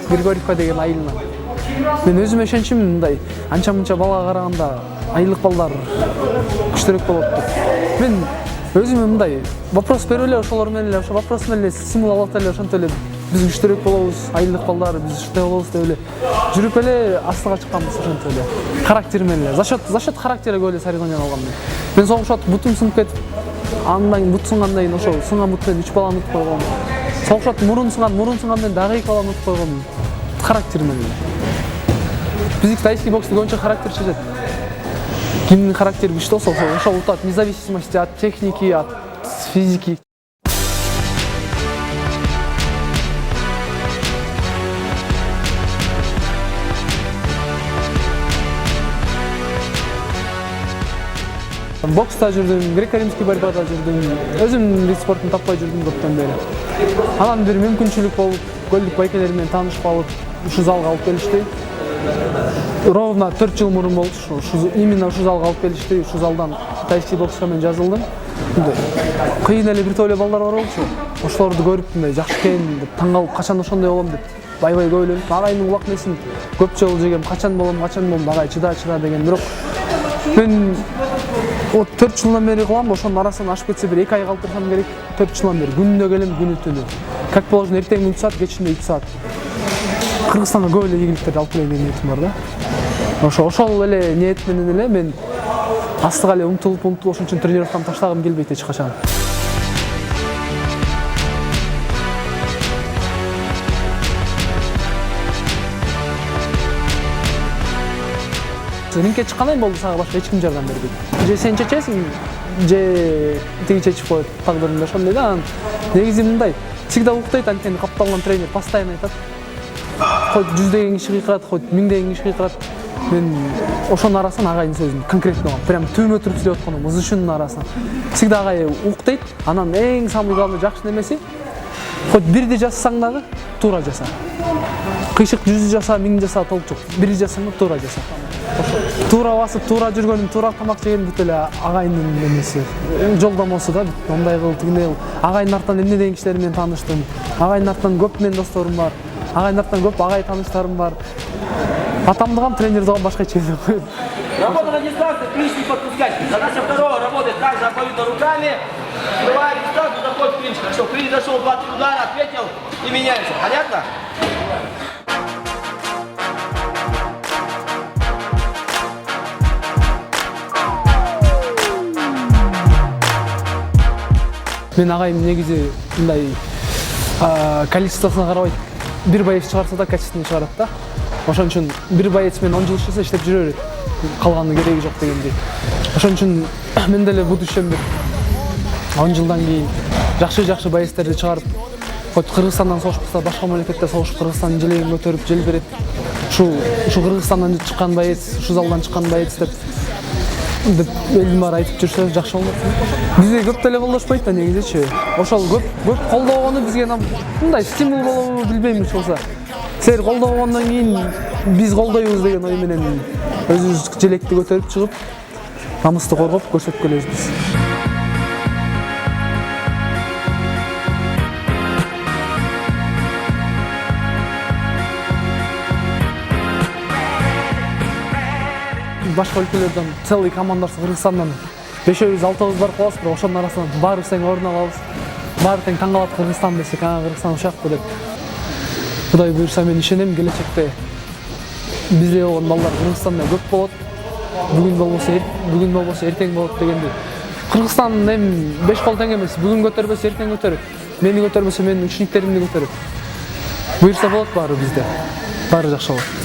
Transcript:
Григорьевка деген айылынан. Мен өзүм ишенчимин мындай анча-мынча балага караганда айылдык балдар күчтөрөөк болот деп. Мен өзүм мындай вопрос берип эле ошолор менен эле ошо вопрос менен эле стимул алып эле ошентип эле биз күчтөрөөк болобуз, айылдык балдар биз ушундай болобуз деп эле жүрүп эле астыга чыкканбыз ошентип эле. Характер менен эле. За счет характера көп эле соревнования алгам мен. Мен согуш атып бутум сынып кетип, андан кийин бут сынгандан кийин ошол сынган бут менен 3 баланы утуп койгом. Согуш атып мурун сынгандан дагы 2 баланы утуп койгом. Характер менен эле. Биздики тайский бокс көбүнчө характер чечет. Кимдин характери күчтүү болсо ошол утат, независимости от техники, от физики. Бокста жүрдүм, греко-римский борьбада жүрдүм. Өзүм вид спортун таппай жүрдүм көптөн бери. Анан бир мүмкүнчүлүк болуп, көлдүк байкелер менен таанышып алып, ушу залга алып келишти. Ровно 4 жыл мурун болчу. Именно ушу залга алып келишти. Ушу залдан тайский бокска мен жазылдым. Кыйын эле бир топ эле балдар бар болчу. Ошолорду көрүп мындай жакшы экен деп таң калып, качан ошондой болом деп байбай көп ойлонуп, агайымдын улак несин көп жолу жегем, качан болом, агай чыда деген. Бирок мен 4 жылдан бери кылам, ошонун арасынан ашып кетсе бир 2 ай калтырсам керек. 4 жылдан бери күнүнө келем, күнү түнү. Как положено, эртең 3 саат, кечинде 2 саат. Кыргызстанга көп эле ийгиликтерди алып келген ниетим бар да. Ошол эле ниет менен эле мен астыга эле умтулуп ошон үчүн тренировканы таштагым келбейт эч качан. Рингке чыккандан кийин болду, сага башка эч ким жардам бербейт. Же сен чечесиң, же тиги чечип коет, тагдырыңда ошондой да. Негизи мындай, всегда уктайт, анткени капталган тренер постоянно айтат. Хоть 100 киши кыйкырат, хоть 1000 киши кыйкырат. Мен ошонун арасынан агайдын сөзүн конкретно прям түбүмө туруп сүйлөп атканым, ызышынын арасынан. Всегда агай уктайт, анан эң самый главный жакшы немеси, хоть бирди жасасаң дагы туура жаса. Кыйшык 100 жаса, 1000 жаса толук жок. Бир жасаң туура жаса. Туура басып, туура жүргөнүм, туура тамак жеген бүт эле агайдын немеси. Жолдомосу да, мындай кыл, тигиндей кыл. Агайдын артынан эмне деген кишилер менен тааныштым. Агайдын артынан көп менин досторум бар. Агайдын артынан көп агай тааныштарым бар. Атамды кам, тренерди кам башка эч нерсе койбойт. Работа на дистанции, клинч не подпускать. Задача второго работает также обоюдно руками. Открывая дистанцию, заходит клинч. Хорошо, клинч зашел, 2-3 удара, ответил и меняется. Понятно? Мен агайым негизи мындай количествосуна карабайт. Бир боец чыгарса да качественно чыгарат да. Ошон үчүн бир боец менен 10 жыл иштесе иштеп жүрө берет. Калганын кереги жок дегендей. Ошон үчүн мен деле будущем бир 10 жылдан кийин жакшы боецтерди чыгарып, хоть Кыргызстандан согушпаса, башка мамлекетте согушуп Кыргызстандын желегин көтөрүп, жел берет. Ушу Кыргызстандан чыккан боец, ушу залдан чыккан боец деп элдин баары айтып жүрсө жакшы болот. Бизге көп деле колдошпойт да негизичи. Ошол көп колдогону бизге мындай стимул болобу билбейм эч болсо. Силер колдогондон кийин биз колдойбуз деген ой менен өзүбүз желекти көтөрүп чыгып, намысты коргоп көрсөтүп келебиз биз. Башка өлкөлөрдөн целый командасы Кыргызстандан 5-6 бар калабыз, бирок ошонун арасынан баарыбыз тең орун алабыз. Баары тең таң калат Кыргызстан десек, Кыргызстан ушакпы деп. Кудай буйрса мен ишенем, келечекте бизде болгон балдар Кыргызстанда көп болот. Бүгүн болбосо эртең болот дегендей. Кыргызстан эми 5 кол тең эмес, бүгүн көтөрбөсө эртең көтөрөт. Мени көтөрбөсө менин учениктеримди көтөрөт. Буйрса болот баары бизде. Баары жакшы болот.